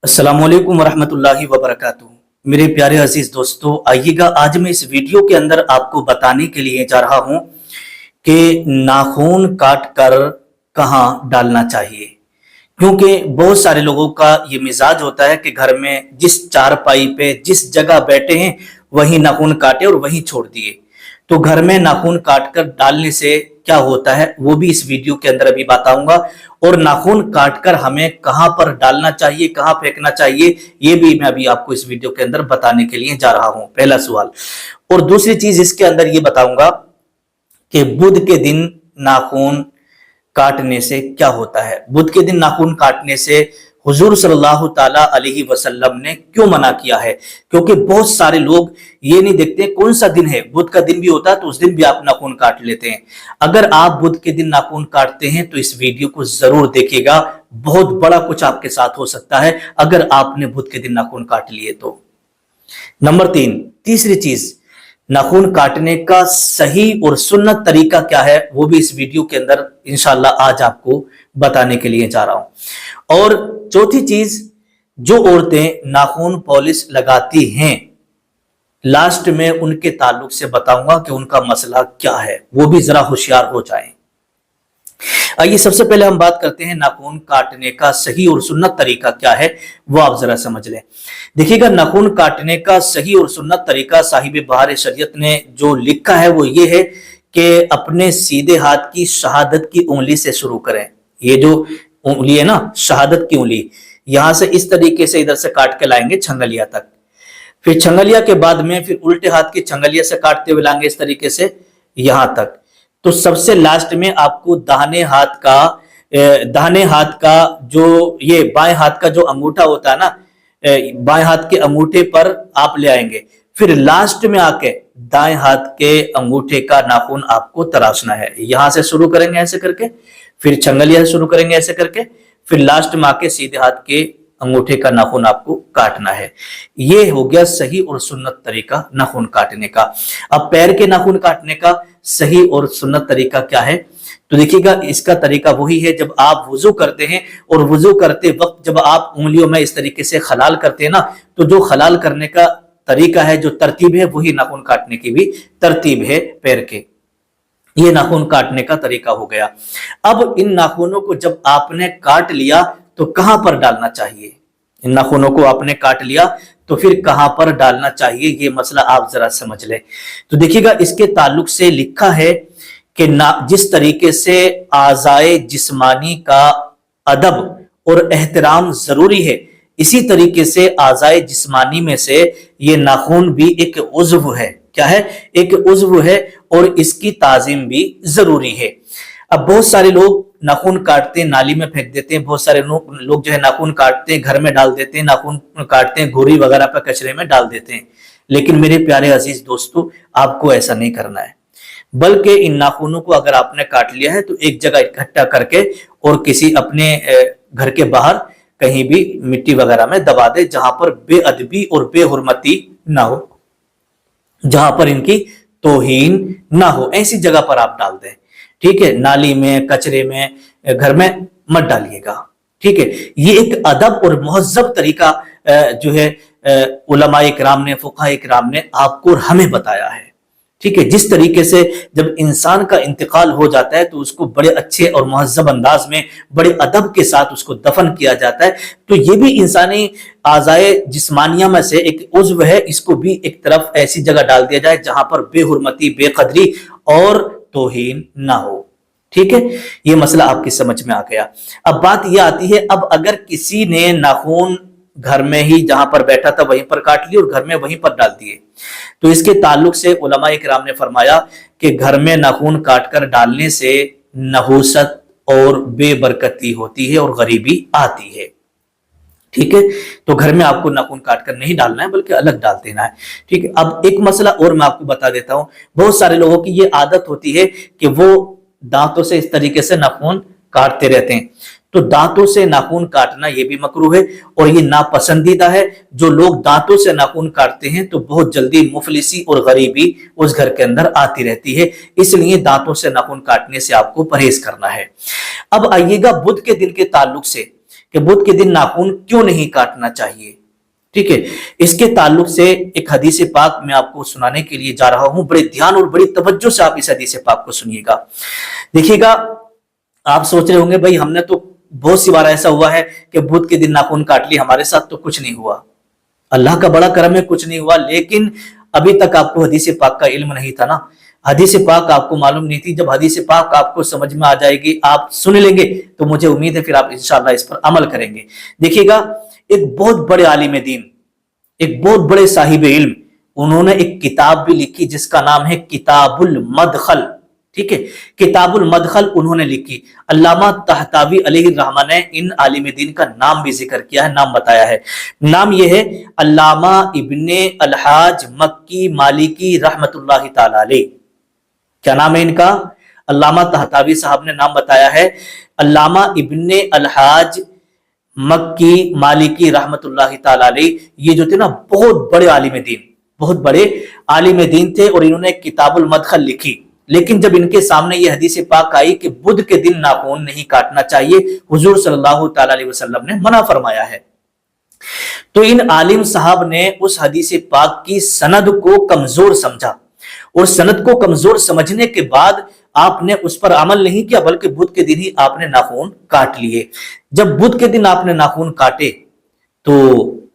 अस्सलाम वालेकुम वरहमतुल्लाहि वबरकातुहू। मेरे प्यारे अजीज दोस्तों, आइएगा आज मैं इस वीडियो के अंदर आपको बताने के लिए जा रहा हूं कि नाखून काट कर कहाँ डालना चाहिए। क्योंकि बहुत सारे लोगों का ये मिजाज होता है कि घर में जिस चारपाई पे जिस जगह बैठे हैं वहीं नाखून काटे और वहीं छोड़ दिए। तो घर में नाखून काट कर डालने से क्या होता है वो भी इस वीडियो के अंदर अभी बताऊंगा, और नाखून काटकर हमें कहां पर डालना चाहिए, कहां फेंकना चाहिए, ये भी मैं अभी आपको इस वीडियो के अंदर बताने के लिए जा रहा हूं। पहला सवाल। और दूसरी चीज इसके अंदर ये बताऊंगा कि बुध के दिन नाखून काटने से क्या होता है। बुध के दिन नाखून काटने से हुजूर सल्लल्लाहु ताला अलैहि वसल्लम ने क्यों मना किया है। क्योंकि बहुत सारे लोग ये नहीं देखते कौन सा दिन है, बुध का दिन भी होता है तो उस दिन भी आप नाखून काट लेते हैं। अगर आप बुध के दिन नाखून काटते हैं तो इस वीडियो को जरूर देखिएगा, बहुत बड़ा कुछ आपके साथ हो सकता है अगर आपने बुध के दिन नाखून काट लिए तो। नंबर 3, तीसरी चीज, नाखून काटने का सही और सुन्नत तरीका क्या है वो भी इस वीडियो के अंदर इंशाल्लाह आज आपको बताने के लिए जा रहा हूं। और चौथी चीज, जो औरतें नाखून पॉलिश लगाती हैं लास्ट में उनके ताल्लुक से बताऊंगा कि उनका मसला क्या है, वो भी जरा होशियार हो जाएं। आइए सबसे पहले हम बात करते हैं नाखून काटने का सही और सुन्नत तरीका क्या है, वो आप जरा समझ लें। देखिएगा, नाखून काटने का सही और सुन्नत तरीका साहिब बहार शरीयत ने जो लिखा है वो ये है कि अपने सीधे हाथ की शहादत की उंगली से शुरू करें। ये जो उंगली है ना, शहादत की उंगली, यहां से इस तरीके से इधर से काट के लाएंगे छंगलिया तक। फिर छंगलिया के बाद में फिर उल्टे हाथ की छंगलिया से काटते हुए लाएंगे इस तरीके से यहां तक। तो सबसे लास्ट में आपको दाहिने हाथ का जो ये बाएं हाथ का जो अंगूठा होता है ना, बाएं हाथ के अंगूठे पर आप ले आएंगे। फिर लास्ट में आके दाएं हाथ के अंगूठे का नाखून आपको तराशना है। यहां से शुरू करेंगे ऐसे करके, फिर छंगलिया से शुरू करेंगे ऐसे करके, फिर लास्ट में आके सीधे हाथ के अंगूठे का नाखून आपको काटना है। ये हो गया सही और सुन्नत तरीका नाखून काटने का। अब पैर के नाखून काटने का सही और सुन्नत तरीका क्या है, तो देखिएगा इसका तरीका वही है जब आप वुजू करते हैं और वुजू करते वक्त जब आप उंगलियों में इस तरीके से खलाल करते हैं ना, तो जो खलाल करने का तरीका है, जो तरतीब है, वही नाखून काटने की भी तरतीब है पैर के। ये नाखून काटने का तरीका हो गया। अब इन नाखूनों को जब आपने काट लिया तो कहां पर डालना चाहिए। इन नाखूनों को आपने काट लिया तो फिर कहां पर डालना चाहिए, ये मसला आप जरा समझ लें। तो देखिएगा इसके ताल्लुक से लिखा है कि जिस तरीके से आज़ाए जिस्मानी का अदब और एहतराम जरूरी है, इसी तरीके से आज़ाए जिस्मानी में से ये नाखून भी एक उज़्व है। क्या है? एक उज़्व है और इसकी ताज़ीम भी जरूरी है। अब बहुत सारे लोग नाखून काटते हैं नाली में फेंक देते हैं, बहुत सारे लोग जो है नाखून काटते हैं घर में डाल देते हैं, नाखून काटते हैं घोरी वगैरह पर कचरे में डाल देते हैं। लेकिन मेरे प्यारे अजीज दोस्तों, आपको ऐसा नहीं करना है, बल्कि इन नाखूनों को अगर आपने काट लिया है तो एक जगह इकट्ठा करके और किसी अपने घर के बाहर कहीं भी मिट्टी वगैरह में दबा दे, जहां पर बेअदबी और बेहुरमती ना हो, जहां पर इनकी तौहीन ना हो, ऐसी जगह पर आप डाल दें। ठीक है, नाली में, कचरे में, घर में मत डालिएगा। ठीक है, ये एक अदब और मुहज्जब तरीका जो है उलमाए इकराम ने, फुक़हा इकराम ने आपको और हमें बताया है। ठीक है, जिस तरीके से जब इंसान का इंतकाल हो जाता है तो उसको बड़े अच्छे और मुहज्जब अंदाज में, बड़े अदब के साथ उसको दफन किया जाता है। तो ये भी इंसानी आज़ाए जिस्मानिया में से एक उज़्व है, इसको भी एक तरफ ऐसी जगह डाल दिया जाए जहां पर बेहुरमती, बेकदरी और तौहीन ना हो। ठीक है, ये मसला आपकी समझ में आ गया। अब बात यह आती है, अब अगर किसी ने नाखून घर में ही जहां पर बैठा था वहीं पर काट लिए और घर में वहीं पर डाल दिए, तो इसके ताल्लुक से उलमा इकराम ने फरमाया कि घर में नाखून काटकर डालने से नहूसत और बेबरकती होती है और गरीबी आती है। ठीक है, तो घर में आपको नाखून काटकर नहीं डालना है बल्कि अलग डाल देना है। ठीक है, अब एक मसला और मैं आपको बता देता हूं। बहुत सारे लोगों की ये आदत होती है कि वो दांतों से इस तरीके से नाखून काटते रहते हैं। तो दांतों से नाखून काटना ये भी मकरूह है और ये नापसंदीदा है। जो लोग दांतों से नाखून काटते हैं तो बहुत जल्दी मुफलिसी और गरीबी उस घर के अंदर आती रहती है, इसलिए दांतों से नाखून काटने से आपको परहेज करना है। अब आइएगा बुध के दिन के ताल्लुक से کہ بدھ کے دن ناخن کیوں نہیں کاٹنا چاہیے. ٹھیک ہے, اس کے تعلق سے ایک حدیث پاک میں آپ کو سنانے کے لیے جا رہا ہوں. بڑے دھیان اور بڑی توجہ سے آپ اس حدیث پاک کو سنیے گا. دیکھیے گا, آپ سوچ رہے ہوں گے بھائی ہم نے تو بہت سی بار ایسا ہوا ہے کہ بدھ کے دن ناخن کاٹ لی, ہمارے ساتھ تو کچھ نہیں ہوا. اللہ کا بڑا کرم ہے, کچھ نہیں ہوا. لیکن ابھی تک آپ کو حدیث پاک کا علم نہیں تھا نا, حدیث پاک آپ کو معلوم نہیں تھی. جب حدیث پاک آپ کو سمجھ میں آ جائے گی, آپ سن لیں گے, تو مجھے امید ہے پھر آپ انشاءاللہ اس پر عمل کریں گے. دیکھیے گا, ایک بہت بڑے عالم دین, ایک بہت بڑے صاحب علم, انہوں نے ایک کتاب بھی لکھی جس کا نام ہے کتاب المدخل. ٹھیک ہے, کتاب المدخل انہوں نے لکھی. علامہ طحطاوی علیہ الرحمہ نے ان عالم دین کا نام بھی ذکر کیا ہے, نام بتایا ہے. نام یہ ہے علامہ ابن الحاج مکی مالکی رحمت اللہ تعالی علیہ. کیا نام ہے ان کا؟ علامہ طحطاوی صاحب نے نام بتایا ہے علامہ ابن الحاج مکی مالکی رحمت اللہ تعالی علیہ. یہ جو تھے نا بہت بڑے عالم دین, بہت بڑے عالم دین تھے, اور انہوں نے کتاب المدخل لکھی. لیکن جب ان کے سامنے یہ حدیث پاک آئی کہ بدھ کے دن ناخن نہیں کاٹنا چاہیے, حضور صلی اللہ تعالی علیہ وسلم نے منع فرمایا ہے, تو ان عالم صاحب نے اس حدیث پاک کی سند کو کمزور سمجھا, اور سند کو کمزور سمجھنے کے بعد آپ نے اس پر عمل نہیں کیا, بلکہ بدھ کے دن ہی آپ نے ناخن کاٹ لیے. جب بدھ کے دن آپ نے ناخن کاٹے تو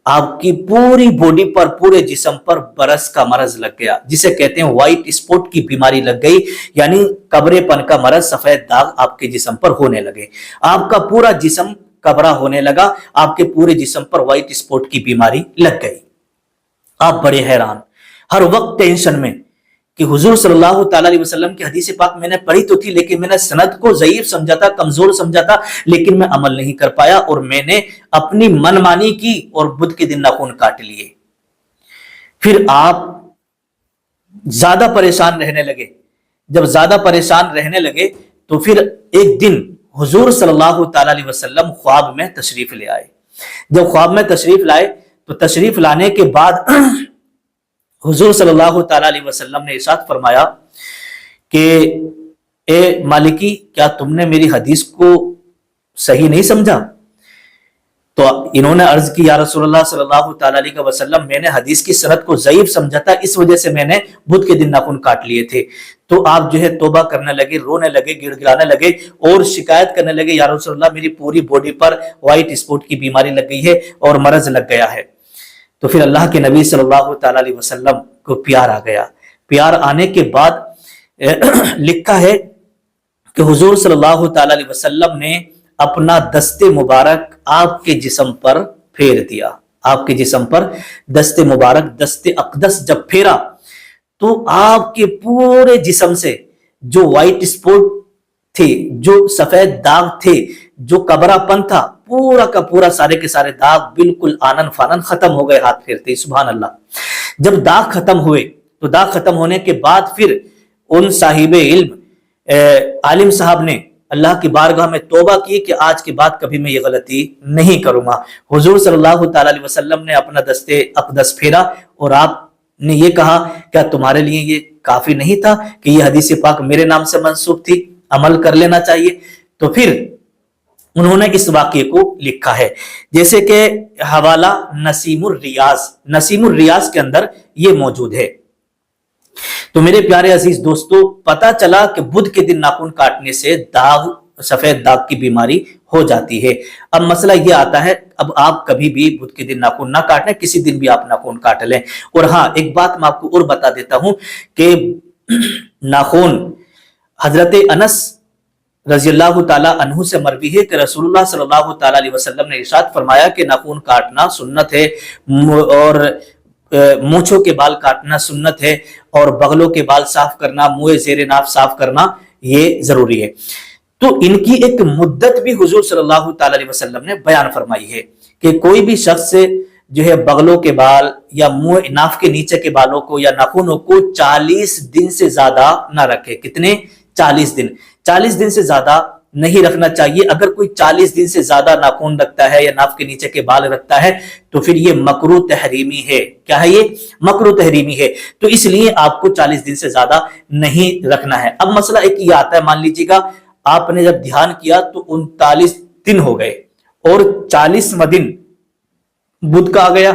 آپ کی پوری باڈی پر, پورے جسم پر برس کا مرض لگ گیا, جسے کہتے ہیں وائٹ اسپاٹ کی بیماری لگ گئی, یعنی کبرے پن کا مرض, سفید داغ آپ کے جسم پر ہونے لگے. آپ کا پورا جسم کبرا ہونے لگا, آپ کے پورے جسم پر وائٹ اسپاٹ کی بیماری لگ گئی. آپ بڑے حیران, ہر وقت ٹینشن میں کہ حضور صلی اللہ تعالی علیہ وسلم کی حدیث پاک میں نے پڑھی تو تھی, لیکن میں نے سند کو ضعیف سمجھا تھا, کمزور سمجھا تھا, لیکن میں عمل نہیں کر پایا, اور میں نے اپنی منمانی کی اور بدھ کے دن ناخن کاٹ لیے. پھر آپ زیادہ پریشان رہنے لگے. جب زیادہ پریشان رہنے لگے تو پھر ایک دن حضور صلی اللہ تعالی علیہ وسلم خواب میں تشریف لے آئے. جب خواب میں تشریف لائے تو تشریف لانے کے بعد حضور صلی اللہ تعالی علیہ وسلم نے ارشاد فرمایا کہ اے مالکی, کیا تم نے میری حدیث کو صحیح نہیں سمجھا؟ تو انہوں نے عرض کی, یا رسول اللہ صلی اللہ تعالی علیہ وسلم, میں نے حدیث کی سند کو ضعیف سمجھا تھا, اس وجہ سے میں نے بدھ کے دن ناخن کاٹ لیے تھے. تو آپ جو ہے توبہ کرنے لگے, رونے لگے, گڑ گڑانے لگے, اور شکایت کرنے لگے, یا رسول اللہ میری پوری باڈی پر وائٹ اسپاٹ کی بیماری لگ گئی ہے اور مرض لگ گیا ہے. تو پھر اللہ کے نبی صلی اللہ تعالی علیہ وسلم کو پیار آ گیا. پیار آنے کے بعد لکھا ہے کہ حضور صلی اللہ تعالی علیہ وسلم نے اپنا دست مبارک آپ کے جسم پر پھیر دیا. آپ کے جسم پر دست مبارک, دست اقدس جب پھیرا تو آپ کے پورے جسم سے جو وائٹ اسپاٹ تھے, جو سفید داغ تھے, جو کبرا پن تھا, پورا کا پورا سارے کے سارے داغ بالکل آنن فانن ختم ہو گئے ہاتھ پھیرتے. سبحان اللہ. جب داغ ختم ہوئے تو داغ ختم ہونے کے بعد پھر ان صاحب علم عالم صاحب نے اللہ کی بارگاہ میں توبہ کی کہ آج کے بعد کبھی میں یہ غلطی نہیں کروں گا. حضور صلی اللہ تعالی علیہ وسلم نے اپنا دست اقدس پھیرا اور آپ نے یہ کہا, کیا تمہارے لیے یہ کافی نہیں تھا کہ یہ حدیث پاک میرے نام سے منسوب تھی, عمل کر لینا چاہیے؟ تو پھر انہوں نے اس واقعے کو لکھا ہے, جیسے کہ حوالہ نسیم الریاض, نسیم الریاض کے اندر یہ موجود ہے. تو میرے پیارے عزیز دوستو, پتا چلا کہ بدھ کے دن ناخن کاٹنے سے داغ, سفید داغ کی بیماری ہو جاتی ہے. اب مسئلہ یہ آتا ہے, اب آپ کبھی بھی بدھ کے دن ناخن نہ کاٹیں, کسی دن بھی آپ ناخن کاٹ لیں. اور ہاں, ایک بات میں آپ کو اور بتا دیتا ہوں کہ ناخن حضرت انس رضی اللہ تعالیٰ عنہ سے مروی ہے کہ رسول اللہ صلی اللہ تعالیٰ علیہ وسلم نے ارشاد فرمایا کہ ناخن کاٹنا سنت ہے, اور مونچھوں کے بال کاٹنا سنت ہے, اور بغلوں کے بال صاف کرنا, منہ زیر ناف صاف کرنا یہ ضروری ہے. تو ان کی ایک مدت بھی حضور صلی اللہ تعالی علیہ وسلم نے بیان فرمائی ہے کہ کوئی بھی شخص جو ہے بغلوں کے بال یا منہ ناف کے نیچے کے بالوں کو یا ناخنوں کو 40 دن سے زیادہ نہ رکھے. کتنے؟ 40 دن. 40 دن سے زیادہ نہیں رکھنا چاہیے. اگر کوئی 40 دن سے زیادہ ناخن رکھتا ہے یا ناف کے نیچے کے بال رکھتا ہے تو پھر یہ مکروہ تحریمی ہے. کیا ہے یہ؟ مکروہ تحریمی ہے. تو اس لیے آپ کو 40 دن سے زیادہ نہیں رکھنا ہے. اب مسئلہ ایک یہ آتا ہے, مان لیجیے گا آپ نے جب دھیان کیا تو 39 دن ہو گئے, और 40वां दिन बुध का आ गया,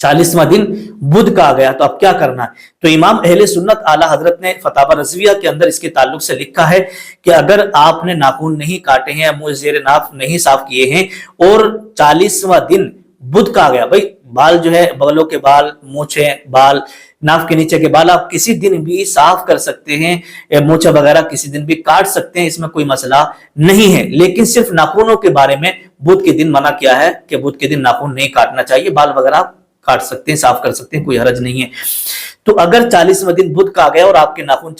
40वां दिन बुध का आ गया, तो अब क्या करना है? तो इमाम अहले सुन्नत आला हजरत ने फतावा रज़विया के अंदर इसके ताल्लुक से लिखा है कि अगर आपने नाखून नहीं काटे हैं, मुंह ज़ेरे नाक नहीं साफ किए हैं और 40वां दिन बुध का आ गया, भाई बाल जो है, बालों के बाल, मूछे बाल, नाक के नीचे के बाल आप किसी दिन भी साफ कर सकते हैं, मूछे वगैरह किसी दिन भी काट सकते हैं, इसमें कोई मसला नहीं है। लेकिन सिर्फ नाखूनों के बारे में बुध के दिन मना किया है कि बुध के दिन नाखून नहीं काटना चाहिए, बाल वगैरह काट सकते हैं, साफ कर सकते हैं, कोई हरज नहीं है। तो अगर 40वां दिन बुध का आ गया और आपके नाखून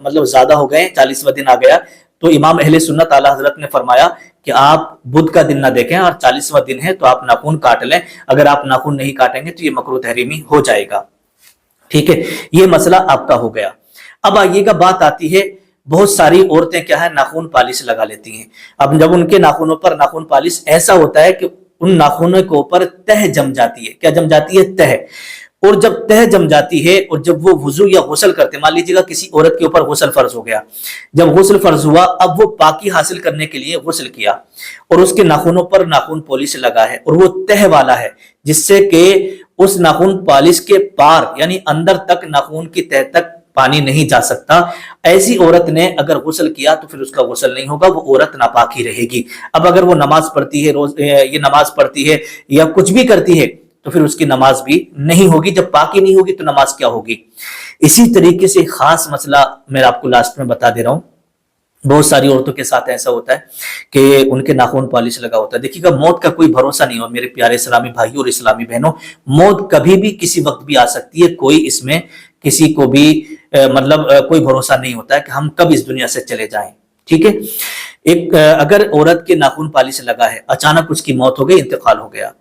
मतलब ज्यादा हो गए, 40वां दिन आ गया, तो इमाम अहले सुन्नत आला हजरत ने फरमाया कि आप बुध का दिन ना देखें और 40वां दिन है तो आप नाखून काट लें। अगर आप नाखून नहीं काटेंगे तो ये मकरूह तहरीमी हो जाएगा। ठीक है, ये मसला आपका हो गया। अब आइएगा, बात आती है, बहुत सारी औरतें क्या है, नाखून पालिश लगा लेती हैं। अब जब उनके नाखूनों पर नाखून पालिश, ऐसा होता है कि उन नाखूनों के ऊपर तह जम जाती है। क्या जम जाती है? तह। और जब तह जम जाती है और जब वो वुजू या गुस्ल करते, मान लीजिएगा किसी औरत के ऊपर गुस्ल फर्ज हो गया, जब गुस्ल फर्ज हुआ, अब वो पाकी हासिल करने के लिए गुस्ल किया और उसके नाखूनों पर नाखून पॉलिश लगा है और वो तह वाला है, जिससे कि उस नाखून पॉलिश के पार यानी अंदर तक, नाखून की तह तक पानी नहीं जा सकता। ऐसी औरत ने अगर गुस्ल किया तो फिर उसका गुस्ल नहीं होगा, वो औरत नापाक ही रहेगी। अब अगर वो नमाज पढ़ती है, रोज ये नमाज पढ़ती है या कुछ भी करती है, तो फिर उसकी नमाज भी नहीं होगी। जब पाकी नहीं होगी तो नमाज क्या होगी? इसी तरीके से खास मसला मैं आपको लास्ट में बता दे रहा हूं। बहुत सारी औरतों के साथ ऐसा होता है कि उनके नाखून पॉलिश लगा होता है। देखिएगा, मौत का कोई भरोसा नहीं हो मेरे प्यारे इस्लामी भाइयों और इस्लामी बहनों। मौत कभी भी किसी वक्त भी आ सकती है, कोई इसमें किसी को भी कोई भरोसा नहीं होता है कि हम कब इस दुनिया से चले जाएं। ठीक है, एक अगर औरत के नाखून पॉलिश लगा है, अचानक उसकी मौत हो गई, इंतकाल हो गया,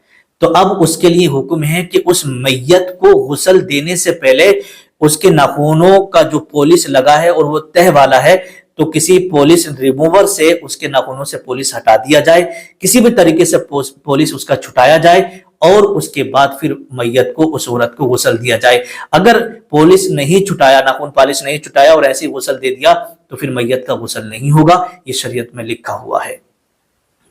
तो अब उसके लिए हुक्म है कि उस मैयत को गुस्ल देने से पहले उसके नाखूनों का जो पॉलिश लगा है और वो तह वाला है, तो किसी पॉलिश रिमूवर से उसके नाखूनों से पॉलिश हटा दिया जाए, किसी भी तरीके से पॉलिश उसका छुटाया जाए और उसके बाद फिर मैयत को, उस औरत को गुस्ल दिया जाए। अगर पॉलिश नहीं छुटाया, नाखून पॉलिश नहीं छुटाया और ऐसे गुस्ल दे दिया, तो फिर मैयत का गुस्ल नहीं होगा। ये शरीयत में लिखा हुआ है।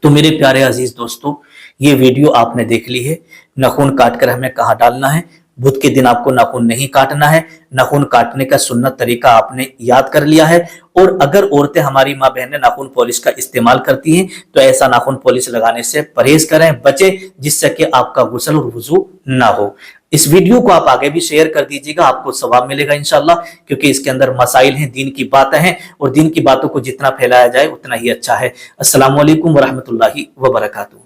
तो मेरे प्यारे अजीज दोस्तों, ये वीडियो आपने देख ली है। नाखून काटकर हमें कहाँ डालना है। बुध के दिन आपको नाखून नहीं काटना है। नाखून काटने का सुन्नत तरीका आपने याद कर लिया है। और अगर औरतें, हमारी माँ बहनें नाखून पॉलिश का इस्तेमाल करती हैं तो ऐसा नाखून पॉलिश लगाने से परहेज करें, बचें, जिससे कि आपका गुस्ल और वुजू ना हो। इस वीडियो को आप आगे भी शेयर कर दीजिएगा, आपको सवाब मिलेगा इंशाल्लाह, क्योंकि इसके अंदर मसाइल हैं, दीन की बातें हैं और दीन की बातों को जितना फैलाया जाए उतना ही अच्छा है। अस्सलामु अलैकुम वरहमतुल्लाहि वबरकातुहू।